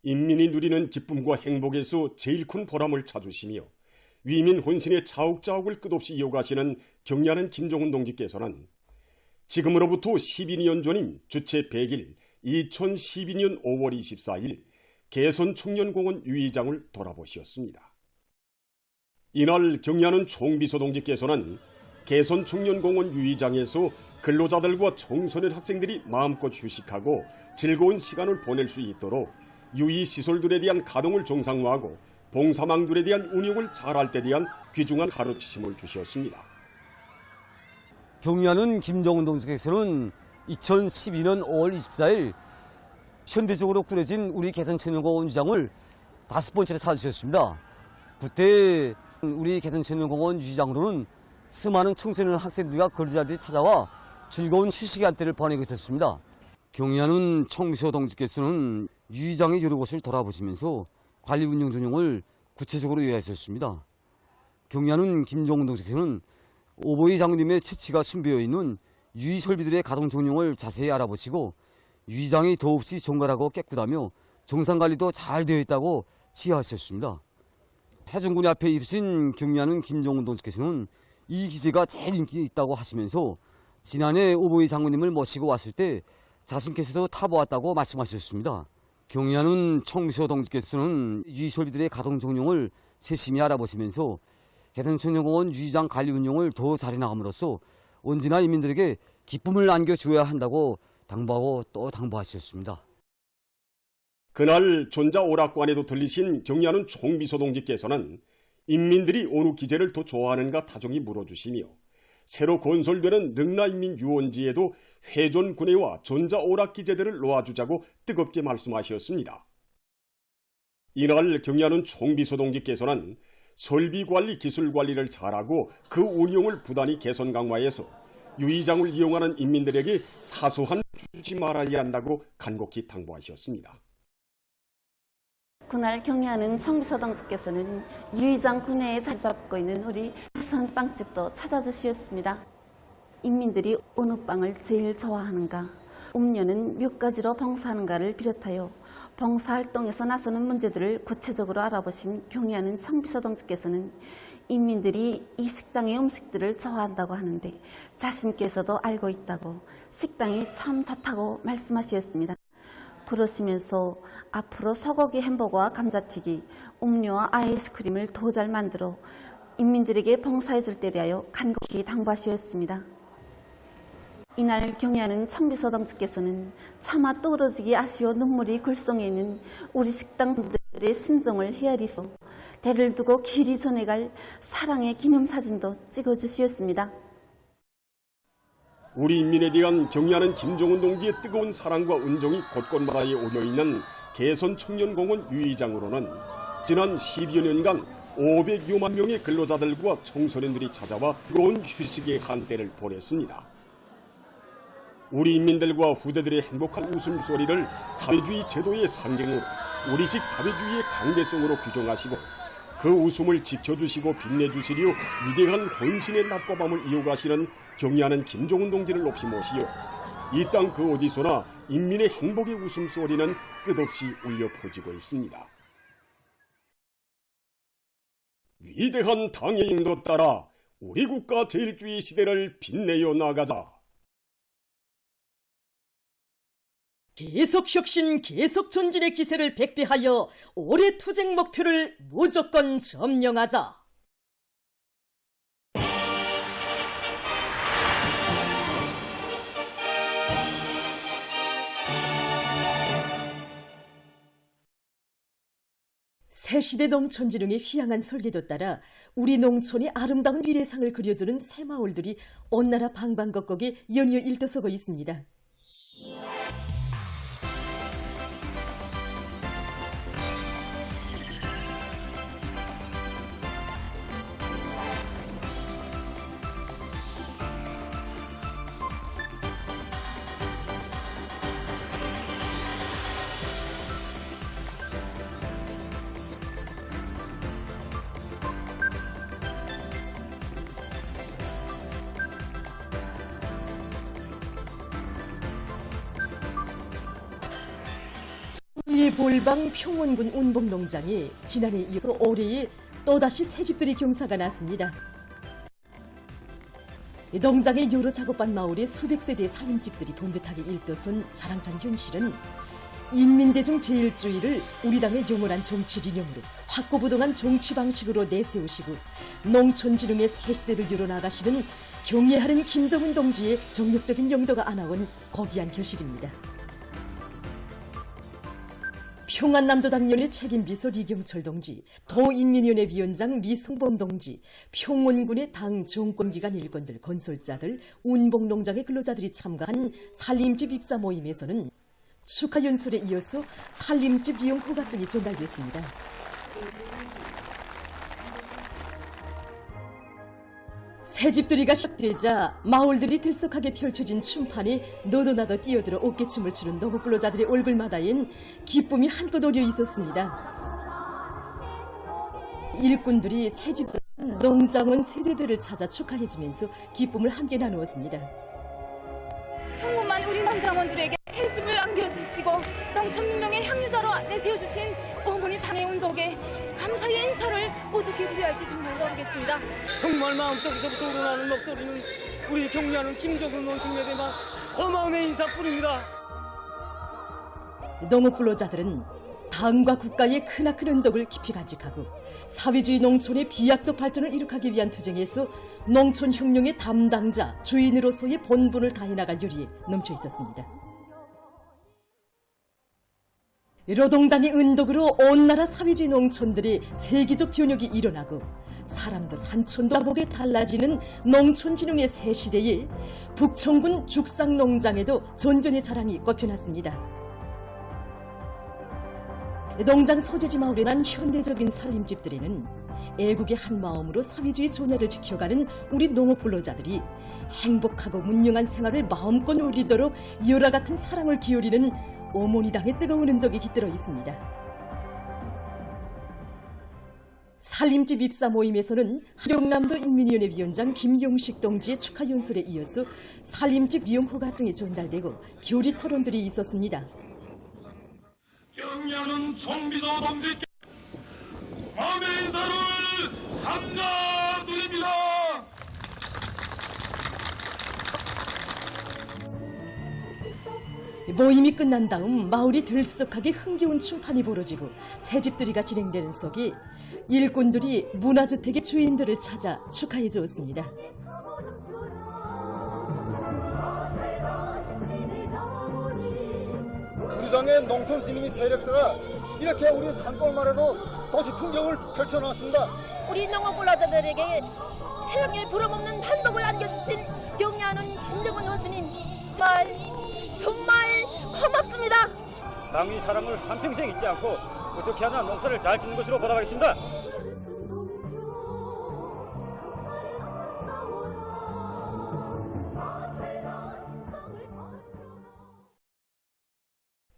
인민이 누리는 기쁨과 행복에서 제일 큰 보람을 찾으시며 위민 혼신의 자욱자욱을 끝없이 이어가시는 경례하는 김정은 동지께서는 지금으로부터 12년 전인 주체 100일 2012년 5월 24일 개선 청년공원 유의장을 돌아보셨습니다. 이날 경례하는 총비서 동지께서는 개선 청년공원 유의장에서 근로자들과 청소년 학생들이 마음껏 휴식하고 즐거운 시간을 보낼 수 있도록 유의시설들에 대한 가동을 정상화하고 봉사망들에 대한 운영을 잘할 때 대한 귀중한 가르침을 주셨습니다. 경의하는 김정은 동지께서는 2012년 5월 24일 현대적으로 꾸려진 우리 개선청년공원 유의장을 5번째로 찾으셨습니다. 그때 우리 개선청년공원 유의장으로는 수많은 청소년 학생들과 근로자들이 찾아와 즐거운 휴식 한때를 보내고 있었습니다. 경의하는 총비서 동지께서는 유의장의 여러 곳을 돌아보시면서 관리 운영 전형을 구체적으로 요약하셨습니다. 경의하는 김정은 동지께서는 오보이 장군님의 채취가 준비되어 있는 유의 설비들의 가동 정령을 자세히 알아보시고 유의장이 더없이 정갈하고 깨끗하며 정상관리도 잘 되어 있다고 지휘하셨습니다. 해전군이 앞에 이르신 경의하는 김정은 동지께서는 이 기지가 제일 인기 있다고 하시면서 지난해 오보이 장군님을 모시고 왔을 때 자신께서도 타보았다고 말씀하셨습니다. 경의하는 총비서 동지께서는 유의설비들의 가동 정령을 세심히 알아보시면서 개선청년공원 유의장 관리 운영을 더 잘해나감으로써 언제나 인민들에게 기쁨을 안겨주어야 한다고 당부하고 또 당부하셨습니다. 그날 전자오락관에도 들리신 경의하는 총비서 동지께서는 인민들이 어느 기재를 더 좋아하는가 다정히 물어주시며 새로 건설되는 능라인민유원지에도 회전군해와 전자오락 기재들을 놓아주자고 뜨겁게 말씀하셨습니다. 이날 경의하는 총비서 동지께서는 설비관리 기술관리를 잘하고 그 운영을 부단히 개선 강화해서 유의장을 이용하는 인민들에게 사소한 주지 말아야 한다고 간곡히 당부하셨습니다. 그날 경의하는 총비서 동지께서는 유의장 군내에 자리 잡고 있는 우리 부산 빵집도 찾아주셨습니다. 인민들이 어느 빵을 제일 좋아하는가, 음료는 몇 가지로 봉사하는가를 비롯하여 봉사활동에서 나서는 문제들을 구체적으로 알아보신 경의하는 총비서 동지께서는 인민들이 이 식당의 음식들을 좋아한다고 하는데 자신께서도 알고 있다고 식당이 참 좋다고 말씀하셨습니다. 그러시면서 앞으로 소고기 햄버거와 감자튀기, 음료와 아이스크림을 더 잘 만들어 인민들에게 봉사해 줄 때 대하여 간곡히 당부하셨습니다. 이날 경의하는 총비서 동지께서는 차마 떨어지기 아쉬워 눈물이 글썽여 있는 우리 식당들의 심정을 헤아리소 대를 두고 길이 전해갈 사랑의 기념사진도 찍어주시었습니다. 우리 인민에 대한 경의하는 김정은 동지의 뜨거운 사랑과 은정이 곳곳마다에 오려있는 개선청년공원 유의장으로는 지난 10여 년간 500여만 명의 근로자들과 청소년들이 찾아와 뜨거운 휴식의 한때를 보냈습니다. 우리 인민들과 후대들의 행복한 웃음소리를 사회주의 제도의 상징으로 우리식 사회주의의 강대성으로 규정하시고 그 웃음을 지켜주시고 빛내주시려 위대한 헌신의 낮과 밤을 이어가시는 경의하는 김정은 동지를 높이 모시어 이 땅 그 어디서나 인민의 행복의 웃음소리는 끝없이 울려 퍼지고 있습니다. 위대한 당의 인도 따라 우리 국가 제일주의 시대를 빛내어 나가자. 계속 혁신, 계속 전진의 기세를 백배하여 올해 투쟁 목표를 무조건 점령하자. 새시대 농촌진흥의 휘황한 설계도 따라 우리 농촌의 아름다운 미래상을 그려주는 새마을들이 온 나라 방방곡곡에 연이어 일떠서고 있습니다. 일골방 평원군 운봉농장이 지난해에 이어서 올해에 또다시 새집들이 경사가 났습니다. 농장의 여러 작업반 마을에 수백 세대의 살림집들이 번듯하게 일떠선 자랑찬 현실은 인민대중 제일주의를 우리 당의 영원한 정치 리념으로 확고부동한 정치 방식으로 내세우시고 농촌진흥의 새 시대를 열어나가시는 경애하는 김정은 동지의 정력적인 영도가 안아온 고귀한 결실입니다. 평안남도당연의 책임비서 리경철 동지, 도인민위원회 위원장 리승범 동지, 평원군의 당 정권기관 일꾼들, 건설자들, 운봉농장의 근로자들이 참가한 살림집 입사 모임에서는 축하 연설에 이어서 살림집 이용 허가증이 전달됐습니다. 새집들이가 시작되자 마을들이 들썩하게 펼쳐진 춤판에 너도 나도 뛰어들어 어깨춤을 추는 농업근로자들의 얼굴마다엔 기쁨이 한껏 어려 있었습니다. 일꾼들이 새집 농장원 세대들을 찾아 축하해주면서 기쁨을 함께 나누었습니다. 평범한 우리 농장원들에게 새집을 안겨주시고 농촌민명의 향유자로 내세워주신 어머니 당해운 덕에 감사의 인사를 어떻게 드려야 할지 정말 모르겠습니다. 정말 마음속에서부터 우러나는 목소리는 우리 경리하는 김정은 농축매대만 고마움의 인사뿐입니다. 농업근로자들은 당과 국가의 크나큰 은덕을 깊이 간직하고 사회주의 농촌의 비약적 발전을 이룩하기 위한 투쟁에서 농촌 혁명의 담당자, 주인으로서의 본분을 다해나갈 열의에 넘쳐 있었습니다. 노동당의 은덕으로 온 나라 사회주의 농촌들의 세계적 변혁이 일어나고 사람도 산천도 보게 달라지는 농촌진흥의 새 시대에 북청군 죽상농장에도 전변의 자랑이 꼽혀났습니다. 농장 소재지 마을에 난 현대적인 살림집들에는 애국의 한 마음으로 사회주의 존예를 지켜가는 우리 농업근로자들이 행복하고 문명한 생활을 마음껏 누리도록 열화 같은 사랑을 기울이는 어머니 당의 뜨거운 흔적이 깃들어 있습니다. 살림집 입사 모임에서는 한영남도 인민위원회 위원장 김용식 동지의 축하 연설에 이어서 살림집 이용 허가증이 전달되고 교리 토론들이 있었습니다. 경리하는 총비서 동지께 감의 인사를 삼가드립니다. 모임이 끝난 다음 마을이 들썩하게 흥겨운 춤판이 벌어지고 새집들이가 진행되는 속에 일꾼들이 문화주택의 주인들을 찾아 축하해 주었습니다. 우리 당의 농촌진흥이 세력사가 이렇게 우리 산골마을에도 도시 풍경을 펼쳐놨습니다. 우리 농업근로자들에게 태양에 불어먹는 한복을 안겨주신 경리하는 김정은 교수님 정말 고맙습니다. 당의 사랑을 한평생 잊지 않고 어떻게 하나 농사를 잘 짓는 것으로 보답하겠습니다.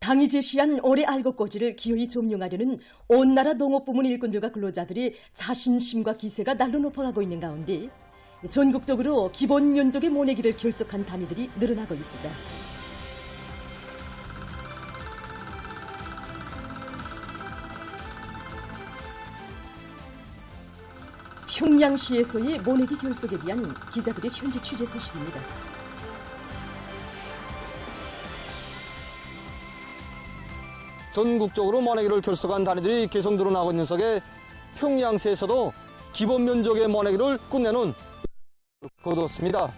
당이 제시한 올해 알곡고지를 기어이 점령하려는 온 나라 농업부문 일꾼들과 근로자들의 자신심과 기세가 날로 높아가고 있는 가운데 전국적으로 기본 면적의 모내기를 결석한 단위들이 늘어나고 있습니다. 평양시에서의 모내기 결석에 대한 기자들의 현지 취재 소식입니다. 전국적으로 모내기를 결석한 단위들이 계속 늘어나고 있는 속에 평양시에서도 기본 면적의 모내기를 끝내는 거두었습니다.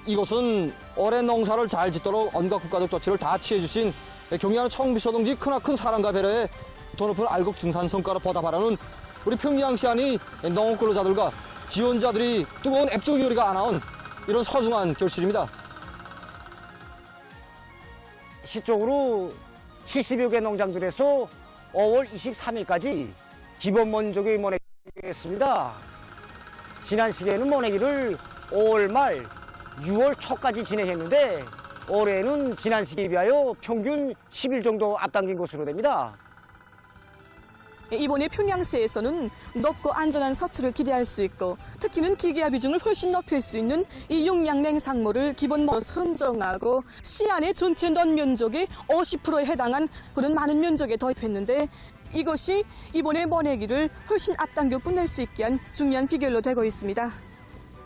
이것은 올해 농사를 잘 짓도록 온갖 국가적 조치를 다 취해주신 경리하는 총비서 동지 크나큰 사랑과 배려에 더 높은 알곡 증산 성과로 보답하라는 우리 평양시 안의 농업근로자들과 지원자들이 뜨거운 애적 열의가 안아온 이런 소중한 결실입니다. 시적으로 70여 개 농장들에서 5월 23일까지 기본 면적의 모내기를 했습니다. 지난 시기에는 모내기를 5월 말 6월 초까지 진행했는데 올해는 지난 시기에 비하여 평균 10일 정도 앞당긴 것으로 됩니다. 이번에 평양시에서는 높고 안전한 서출을 기대할 수 있고 특히는 기계화 비중을 훨씬 높일 수 있는 이 용량 냉상모를 기본모로 선정하고 시 안의 전체 넌 면적의 50%에 해당한 그런 많은 면적에 도입했는데 이것이 이번에 모내기를 훨씬 앞당겨 끝낼 수 있게 한 중요한 비결로 되고 있습니다.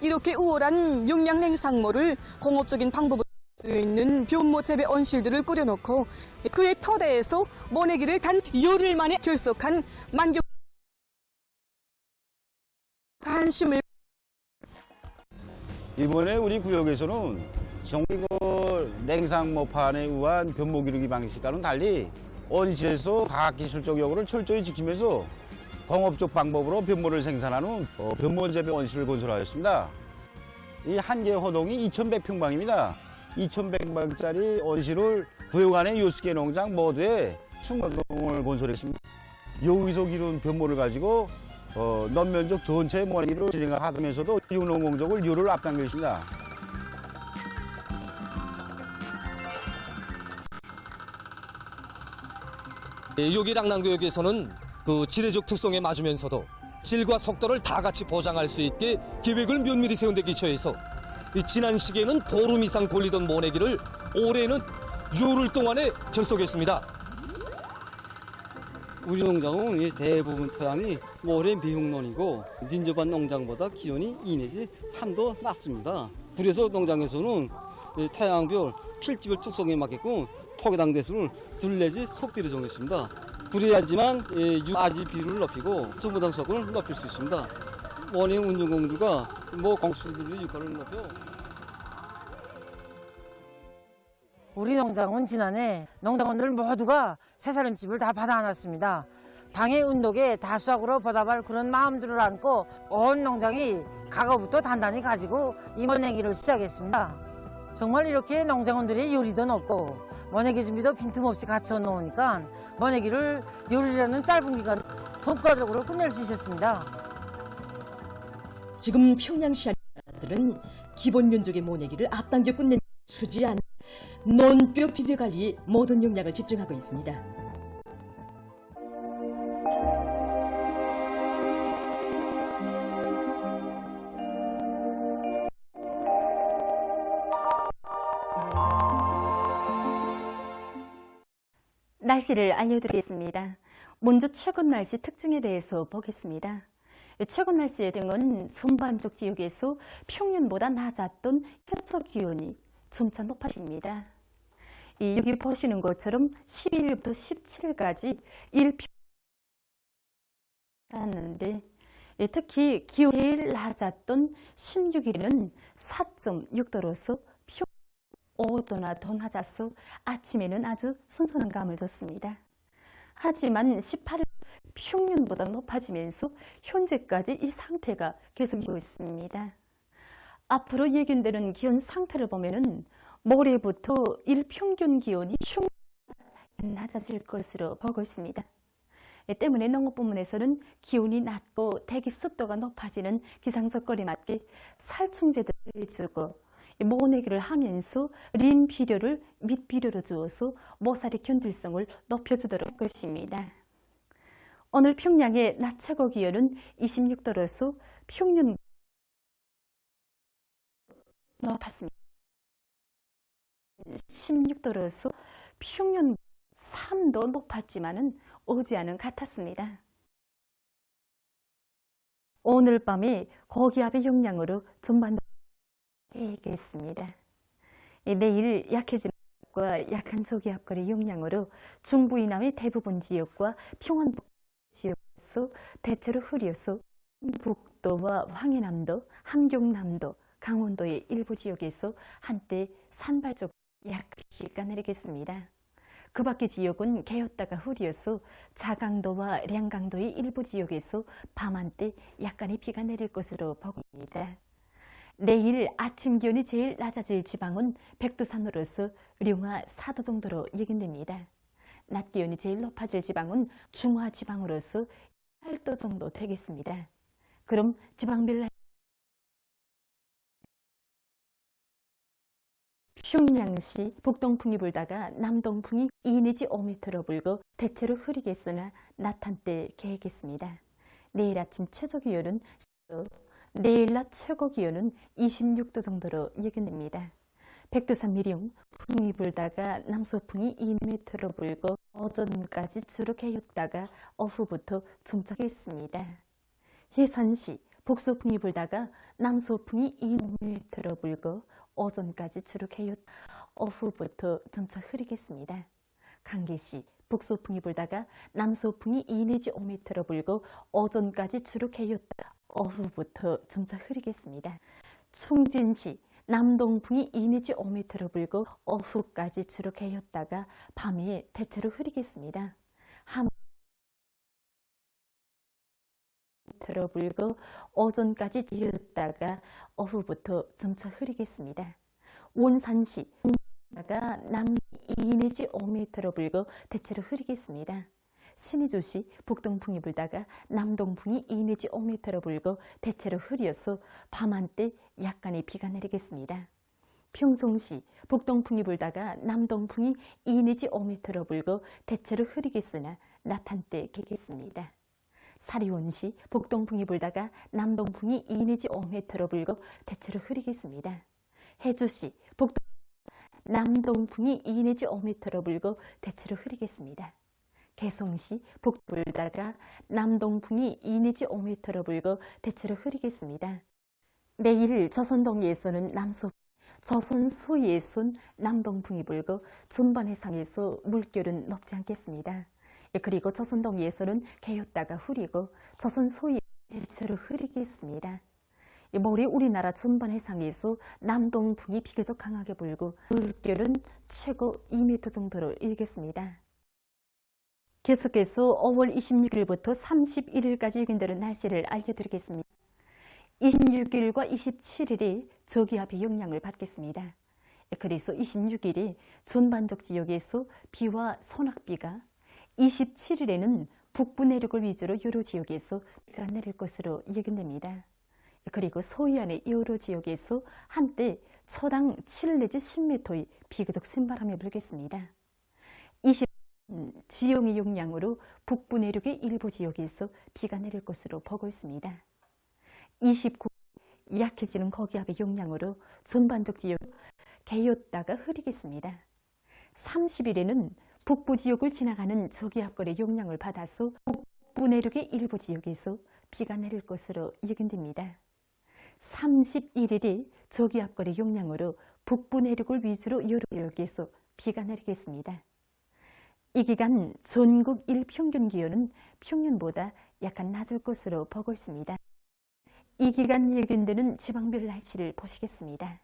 이렇게 우월한 용량 냉상모를 공업적인 방법으로 수 있는 변모 재배 온실들을 꾸려놓고 그의 터대에서 모내기를 단 열흘 만에 결속한 만경 관심을 이번에 우리 구역에서는 정부 냉상모판에 의한 변모 기르기 방식과는 달리 온실에서 과학기술적 여부를 철저히 지키면서 공업적 방법으로 변모를 생산하는 변모 재배 온실을 건설하였습니다. 이 한 개 호동이 2,100평방입니다. 2,100평방짜리 온실을 구역 안의 요스케 농장 모두에 충원동을 건설했습니다. 여기서 기른 변모를 가지고 넌면적 전체 모내기를 진행하면서도 유농 공정을 유를 앞당겼습니다. 여기 랑랑구역에서는 그 지대적 특성에 맞으면서도 질과 속도를 다 같이 보장할 수 있게 계획을 면밀히 세운 데 기초해서 지난 시기에는 보름 이상 걸리던 모내기를 올해는 열흘 동안에 결속했습니다. 우리 농장은 대부분 토양이 모래 미흉론이고 닌저반 농장보다 기온이 2 내지 3도 낮습니다. 그래서 농장에서는 토양별 필지별 특성에 맞게끔 토기당 대수를 둘 내지 속대로 정했습니다. 그래야지만 유아지 비율을 높이고 소모당 수확을 높일 수 있습니다. 원예 운영공들과 공수들의 역할을 높여. 우리 농장은 지난해 농장원들 모두가 새살림집을 다 받아놨습니다. 당의 운동에 다수학으로 보답할 그런 마음들을 안고 온 농장이 과거부터 단단히 가지고 이 모내기를 시작했습니다. 정말 이렇게 농장원들이 요리도 높고 모내기 준비도 빈틈없이 갖춰 놓으니까 모내기를 요리라는 짧은 기간 성과적으로 끝낼 수 있었습니다. 지금 평양시 아들은 기본 면적의 모내기를 앞당겨 끝낸 수지 않은 논뼈 비벼 관리에 모든 용량을 집중하고 있습니다. 날씨를 알려드리겠습니다. 먼저 최근 날씨 특징에 대해서 보겠습니다. 최근 날씨의 등은 전반적 지역에서 평년보다 낮았던 현저 기온이 점차 높아집니다. 여기 보시는 것처럼 11일부터 17일까지 일평년이었는데 특히 기온이 제일 낮았던 16일은 4.6도로서 5도나 더 낮아서 아침에는 아주 선선한 감을 줬습니다. 하지만 18일 평년보다 높아지면서 현재까지 이 상태가 계속되고 있습니다. 앞으로 예견되는 기온 상태를 보면은 모레부터 일평균 기온이 낮아질 것으로 보고 있습니다. 때문에 농업부문에서는 기온이 낮고 대기 습도가 높아지는 기상적거리에 맞게 살충제들을 해주고 모내기를 하면서 린 비료를 밑비료로 주어서 모살의 견딜성을 높여주도록 할 것입니다. 오늘 평양의 낮 최고 기온은 26도로서 평년 높았습니다. 16도로서 평년 3도 높았지만은 오지 않은 같았습니다. 오늘 밤에 고기압의 영향으로 전반 계획했습니다. 내일 약해지는 지역과 약한 저기압거리 영향으로 중부 이남의 대부분 지역과 평안북 지역에서 대체로 흐려서 북도와 황해남도, 함경남도, 강원도의 일부 지역에서 한때 산발적 약비가 내리겠습니다. 그 밖의 지역은 개었다가 흐려서 자강도와 량강도의 일부 지역에서 밤한때 약간의 비가 내릴 것으로 보입니다. 내일 아침 기온이 제일 낮아질 지방은 백두산으로서 룡화 4도 정도로 예견됩니다. 낮 기온이 제일 높아질 지방은 중화 지방으로서 8도 정도 되겠습니다. 그럼 지방별 평양시 북동풍이 불다가 남동풍이 2 내지 5m로 불고 대체로 흐리겠으나 낮 한때 개겠습니다. 내일 아침 최저 기온은 10도, 내일 낮 최고 기온은 26도 정도로 예견됩니다. 백두산 미령 풍이 불다가 남서풍이 2m로 불고 오전까지 주로 개였다가 오후부터 종착했습니다. 해산시 북서풍이 불다가 남서풍이 2m로 불고 오전까지 주로 개였 오후부터 점차 흐리겠습니다. 강계시 북서풍이 불다가 남서풍이 2 내지 5m로 불고 오전까지 주로 개였다 오후부터 점차 흐리겠습니다. 총진시 남동풍이 2 내지 5m로 불고 오후까지 주로 개였다가 밤에 대체로 흐리겠습니다. 함 불고 오전까지 지었다가 오후부터 점차 흐리겠습니다. 원산시 가 남 2 내지 5m로 불고 대체로 흐리겠습니다. 신의주시 북동풍이 불다가 남동풍이 2 내지 5m로 불고 대체로 흐려서 밤 한때 약간의 비가 내리겠습니다. 평송시 북동풍이 불다가 남동풍이 2 내지 5m로 불고 대체로 흐리겠으나 낮 한때 개겠습니다. 사리원시 북동풍이 불다가 남동풍이 2 내지 5m로 불고 대체로 흐리겠습니다. 해주시 남동풍이 2 내지 5m로 불고 대체로 흐리겠습니다. 개성시 북불다가 남동풍이 2 내지 5m로 불고 대체로 흐리겠습니다. 내일 조선동해에서는 조선 소해에선 남동풍이 불고 존반 해상에서 물결은 높지 않겠습니다. 그리고 조선 동해에서는 개였다가 흐리고 조선 소해 대체로 흐리겠습니다. 모레 우리나라 존반 해상에서 남동풍이 비교적 강하게 불고 물결은 최고 2m 정도로 일겠습니다. 계속해서 5월 26일부터 31일까지 예견되는 날씨를 알려드리겠습니다. 26일과 27일이 저기압의 영향을 받겠습니다. 그래서 26일이 존반적 지역에서 비와 소낙비가 27일에는 북부 내륙을 위주로 여러 지역에서 비가 내릴 것으로 예견됩니다. 그리고 서해안의 여러 지역에서 한때 초당 7 내지 10m의 비교적 센 바람이 불겠습니다. 20일 지형의 영향으로 북부 내륙의 일부 지역에서 비가 내릴 것으로 보고 있습니다. 29일 약해지는 고기압의 영향으로 전반적 지역 개였다가 흐리겠습니다. 30일에는 북부 지역을 지나가는 저기압골의 영향을 받아서 북부 내륙의 일부 지역에서 비가 내릴 것으로 예견됩니다. 31일이 저기압골의 영향으로 북부 내륙을 위주로 여러 지역에서 비가 내리겠습니다. 이 기간 전국 일평균 기온은 평년보다 약간 낮을 것으로 보고 있습니다. 이 기간 예견되는 지방별 날씨를 보시겠습니다.